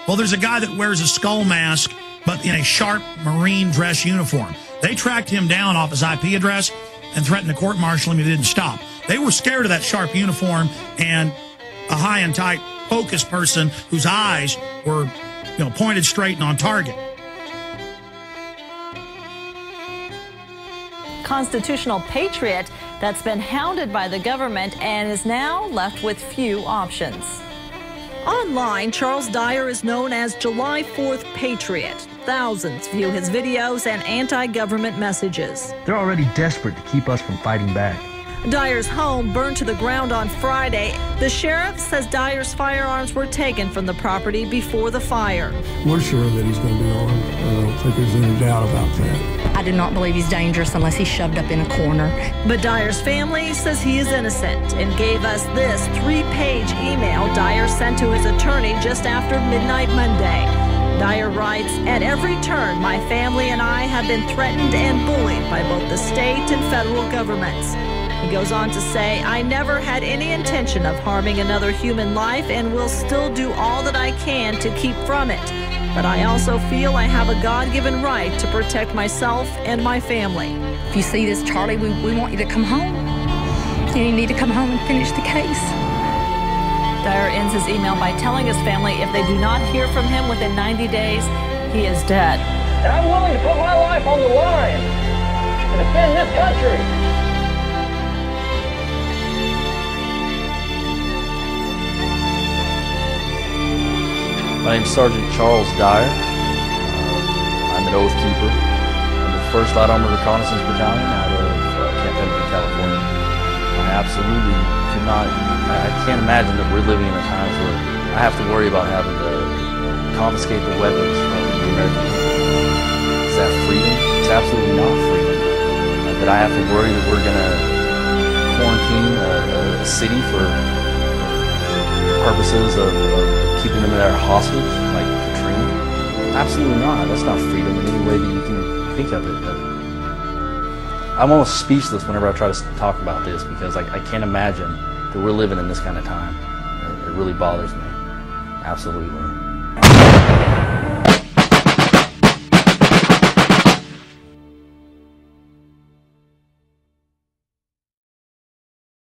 Well, there's a guy that wears a skull mask, but in a sharp Marine dress uniform. They tracked him down off his IP address and threatened to court-martial him if he didn't stop. They were scared of that sharp uniform and a high and tight focused person whose eyes were, pointed straight and on target. Constitutional patriot that's been hounded by the government and is now left with few options. Online, Charles Dyer is known as July4Patriot. Thousands view his videos and anti-government messages. They're already desperate to keep us from fighting back. Dyer's home burned to the ground on Friday. The sheriff says Dyer's firearms were taken from the property before the fire. We're sure that he's going to be armed. I don't think there's any doubt about that. I do not believe he's dangerous unless he's shoved up in a corner. But Dyer's family says he is innocent and gave us this 3-page email Dyer sent to his attorney just after midnight Monday. Dyer writes, "At every turn, my family and I have been threatened and bullied by both the state and federal governments." He goes on to say, "I never had any intention of harming another human life and will still do all that I can to keep from it. But I also feel I have a God-given right to protect myself and my family." If you see this, Charlie, we want you to come home. You need to come home and finish the case. Dyer ends his email by telling his family if they do not hear from him within 90 days, he is dead. And I'm willing to put my life on the line to defend this country. My name is Sergeant Charles Dyer. I'm an oath keeper of the 1st Light Armored Reconnaissance Battalion out of Camp Pendleton, California. I absolutely could not, I can't imagine that we're living in a times where I have to worry about having to confiscate the weapons from the American people. Is that freedom? It's absolutely not freedom. That I have to worry that we're going to quarantine a city for purposes of keeping them there hostage, like Katrina? Absolutely not. That's not freedom in any way that you can think of it. I'm almost speechless whenever I try to talk about this because I can't imagine that we're living in this kind of time. It really bothers me. Absolutely.